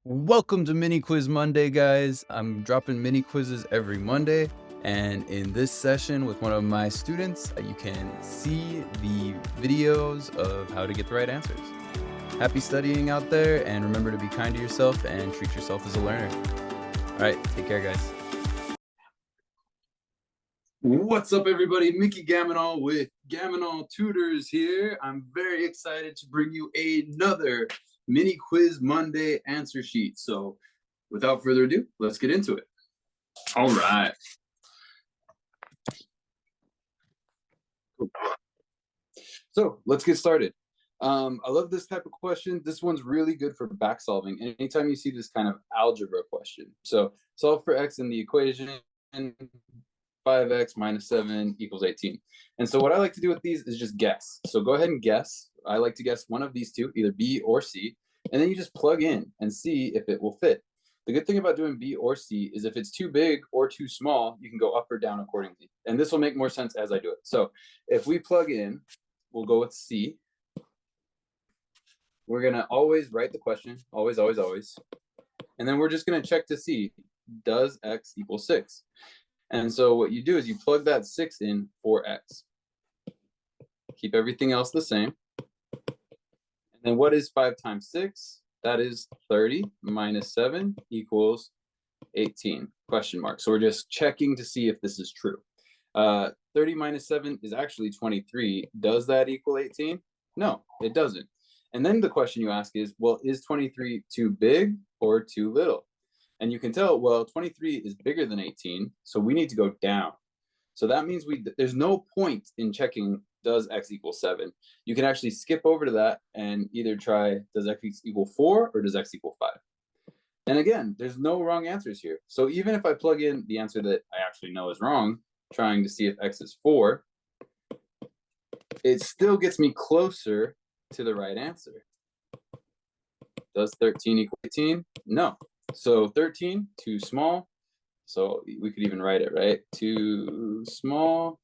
Welcome to Mini Quiz Monday, guys. I'm dropping mini quizzes every Monday, and in this session with one of my students, you can see the videos of how to get the right answers. Happy studying out there, and remember to be kind to yourself and treat yourself as a learner. All right, take care, guys. What's up, everybody? Mickey Gamonal with Gamonal Tutors here. I'm very excited to bring you another Mini Quiz Monday answer sheet. So without further ado, let's get into it. All right. So let's get started. I love this type of question. This one's really good for back solving. Anytime you see this kind of algebra question. So solve for x in the equation, 5x minus 7 equals 18. And so what I like to do with these is just guess. So go ahead and guess. I like to guess one of these two, either B or C, and then you just plug in and see if it will fit. The good thing about doing B or C is if it's too big or too small, you can go up or down accordingly. And this will make more sense as I do it. So if we plug in, we'll go with C. We're going to always write the question, always, always, always. And then we're just going to check to see, does x equal 6? And so what you do is you plug that 6 in for x. Keep everything else the same. And then what is 5 times 6? That is 30 minus 7 equals 18, question mark. So we're just checking to see if this is true. 30 minus 7 is actually 23. Does that equal 18? No, it doesn't. And then the question you ask is, well, is 23 too big or too little? And you can tell, well, 23 is bigger than 18, so we need to go down. So that means there's no point in checking, does x equal 7? You can actually skip over to that and either try, does x equal 4 or does x equal 5? And again, there's no wrong answers here. So even if I plug in the answer that I actually know is wrong, trying to see if x is 4, it still gets me closer to the right answer. Does 13 equal 18? No. So 13, too small. So we could even write it, right? Too small,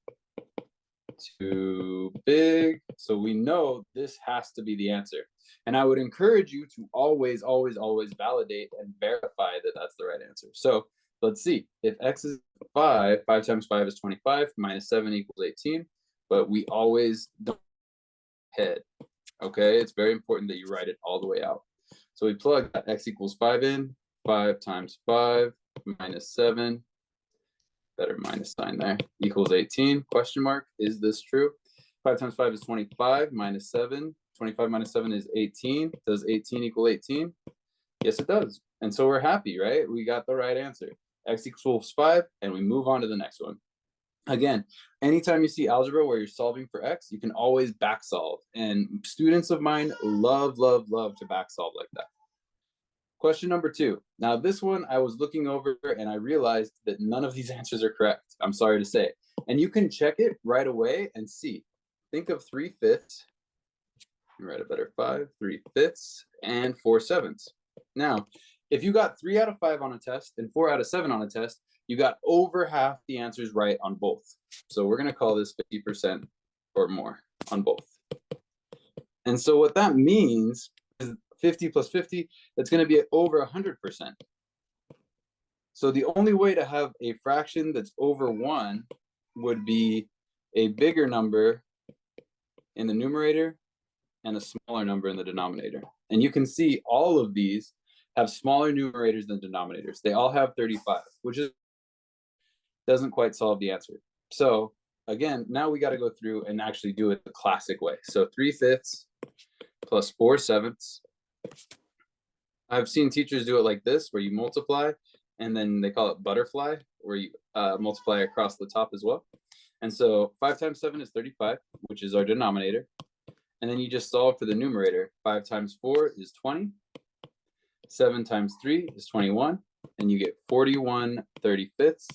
too big. So we know this has to be the answer. And I would encourage you to always, always, always validate and verify that that's the right answer. So let's see. If x is 5, 5 times 5 is 25, minus 7 equals 18. But we always don't head. Okay, it's very important that you write it all the way out. So we plug x equals 5 in. 5 times 5 minus 7, better minus sign there, equals 18, question mark. Is this true? 5 times 5 is 25, minus 7. 25 minus 7 is 18. Does 18 equal 18? Yes, it does. And so we're happy, right? We got the right answer. X equals 5, and we move on to the next one. Again, anytime you see algebra where you're solving for x, you can always back solve. And students of mine love, love, love to back solve like that. Question number 2. Now, this one I was looking over and I realized that none of these answers are correct. I'm sorry to say. And you can check it right away and see. Think of 3/5. Write a better 5, 3/5, and 4/7. Now, if you got 3 out of 5 on a test and 4 out of 7 on a test, you got over half the answers right on both. So we're going to call this 50% or more on both. And so what that means is 50 plus 50, that's going to be over 100%. So the only way to have a fraction that's over 1 would be a bigger number in the numerator and a smaller number in the denominator. And you can see all of these have smaller numerators than denominators. They all have 35, which doesn't quite solve the answer. So again, now we got to go through and actually do it the classic way. So 3/5 plus 4/7. I've seen teachers do it like this, where you multiply, and then they call it butterfly, where you multiply across the top as well. And so 5 times 7 is 35, which is our denominator. And then you just solve for the numerator. 5 times 4 is 20. 7 times 3 is 21. And you get 41/35.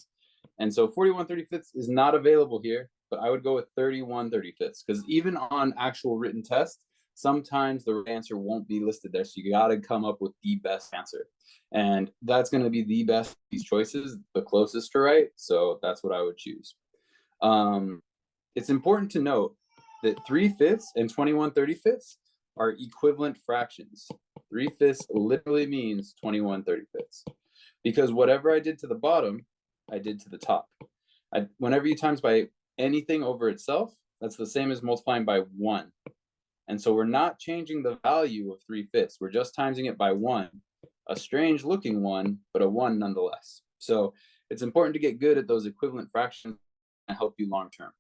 And so 41/35 is not available here, but I would go with 31/35, because even on actual written tests, sometimes the right answer won't be listed there. So you got to come up with the best answer. And that's going to be the best of these choices, the closest to right. So that's what I would choose. It's important to note that 3/5 and 21/35 are equivalent fractions. 3/5 literally means 21/35. Because whatever I did to the bottom, I did to the top. Whenever you times by anything over itself, that's the same as multiplying by 1. And so we're not changing the value of 3/5. We're just timesing it by 1. A strange looking 1, but a 1 nonetheless. So it's important to get good at those equivalent fractions and help you long term.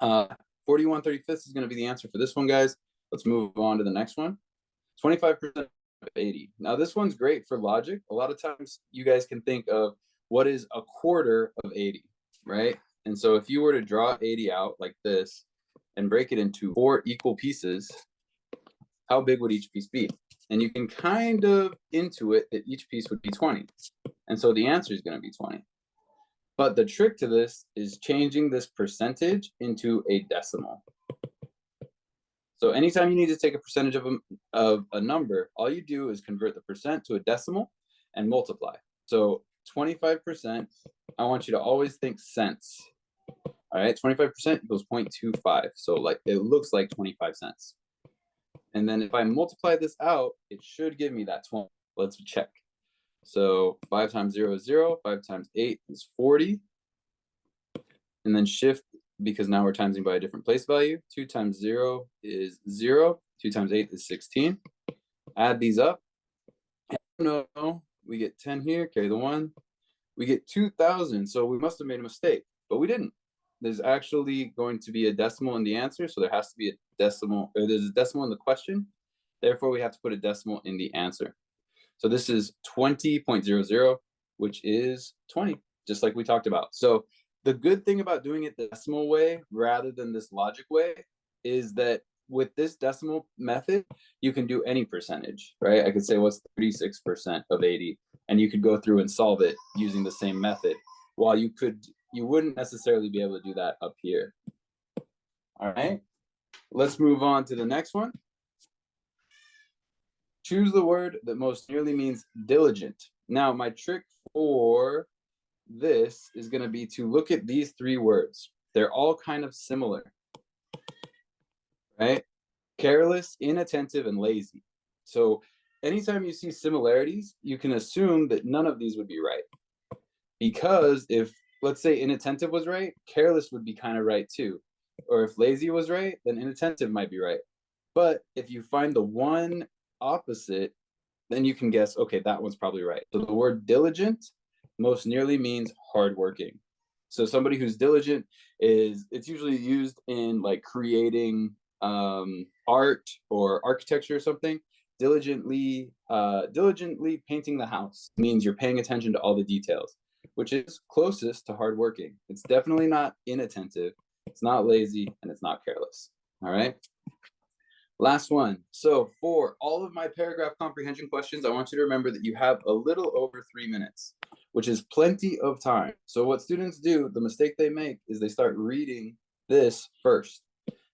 41/35 is going to be the answer for this one, guys. Let's move on to the next one. 25% of 80. Now this one's great for logic. A lot of times you guys can think of what is a quarter of 80, right? And so if you were to draw 80 out like this and break it into 4 equal pieces, how big would each piece be? And you can kind of intuit that each piece would be 20. And so the answer is going to be 20. But the trick to this is changing this percentage into a decimal. So anytime you need to take a percentage of a number, all you do is convert the percent to a decimal and multiply. So 25%, I want you to always think cents. All right, 25% equals 0.25. So like it looks like 25 cents. And then if I multiply this out, it should give me that 20. Let's check. So 5 times 0 is 0, 5 times 8 is 40. And then shift, because now we're timesing by a different place value. 2 times 0 is 0, 2 times 8 is 16. Add these up. No, we get 10 here, carry the 1. We get 2,000, so we must have made a mistake, but we didn't. There's actually going to be a decimal in the answer, so there has to be a decimal, or there's a decimal in the question. Therefore, we have to put a decimal in the answer. So this is 20.00, which is 20, just like we talked about. So the good thing about doing it the decimal way rather than this logic way is that with this decimal method, you can do any percentage, right? I could say, what's 36% of 80? And you could go through and solve it using the same method. While you wouldn't necessarily be able to do that up here. All right, let's move on to the next one. Choose the word that most nearly means diligent. Now, my trick for this is going to be to look at these 3 words. They're all kind of similar, right? Careless, inattentive, and lazy. So anytime you see similarities, you can assume that none of these would be right. Because if, let's say, inattentive was right, careless would be kind of right too. Or if lazy was right, then inattentive might be right. But if you find the one opposite, then you can guess, okay, that one's probably right. So the word diligent most nearly means hardworking. So somebody who's diligent it's usually used in like creating art or architecture or something. Diligently painting the house means you're paying attention to all the details, which is closest to hardworking. It's definitely not inattentive, it's not lazy, and it's not careless. All right. Last one. So for all of my paragraph comprehension questions, I want you to remember that you have a little over 3 minutes, which is plenty of time. So what students do, the mistake they make is they start reading this first.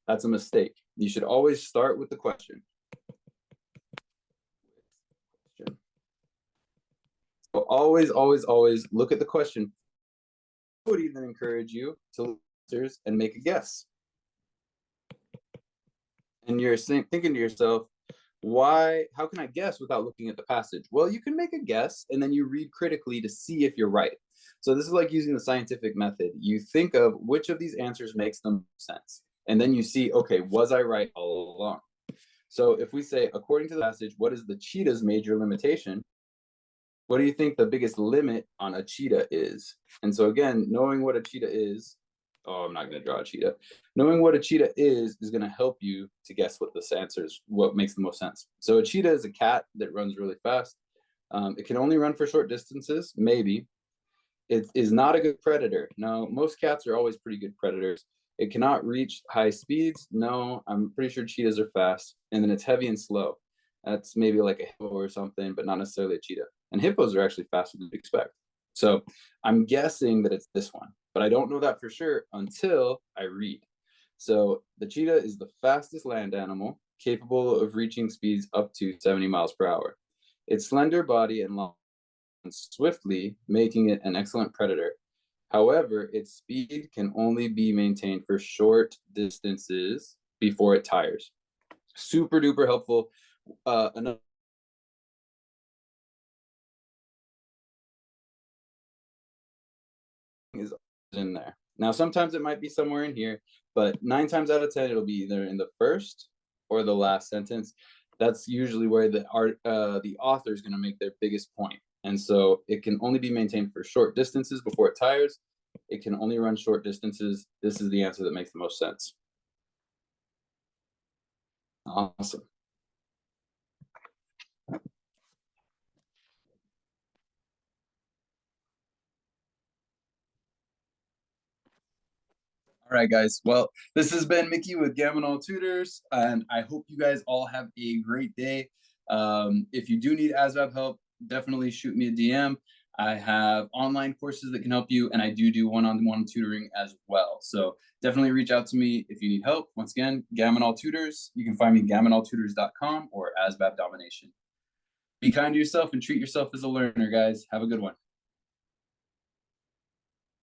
That's a mistake. You should always start with the question. So always, always, always look at the question. I would even encourage you to look at the answers and make a guess. And you're thinking to yourself, how can I guess without looking at the passage? Well, you can make a guess and then you read critically to see if you're right. So this is like using the scientific method. You think of which of these answers makes the most sense. And then you see, okay, was I right all along? So if we say, according to the passage, what is the cheetah's major limitation? What do you think the biggest limit on a cheetah is? And so again, knowing what a cheetah is, I'm not going to draw a cheetah. Knowing what a cheetah is going to help you to guess what this answer is, what makes the most sense. So a cheetah is a cat that runs really fast. It can only run for short distances, maybe. It is not a good predator. No, most cats are always pretty good predators. It cannot reach high speeds. No, I'm pretty sure cheetahs are fast. And then it's heavy and slow. That's maybe like a hippo or something, but not necessarily a cheetah. And hippos are actually faster than you'd expect. So I'm guessing that it's this one, but I don't know that for sure until I read. So the cheetah is the fastest land animal, capable of reaching speeds up to 70 miles per hour. Its slender body and long swiftly, making it an excellent predator. However, its speed can only be maintained for short distances before it tires. Super duper helpful. Another in there. Now, sometimes it might be somewhere in here, but 9 times out of 10, it'll be either in the first or the last sentence. That's usually where the author is going to make their biggest point. And so it can only be maintained for short distances before it tires. It can only run short distances. This is the answer that makes the most sense. Awesome. All right, guys. Well, this has been Mickey with Gamonal Tutors, and I hope you guys all have a great day. If you do need ASVAB help, definitely shoot me a DM. I have online courses that can help you, and I do one-on-one tutoring as well. So definitely reach out to me if you need help. Once again, Gamonal Tutors. You can find me gamonaltutors.com or ASVAB Domination. Be kind to yourself and treat yourself as a learner, guys. Have a good one.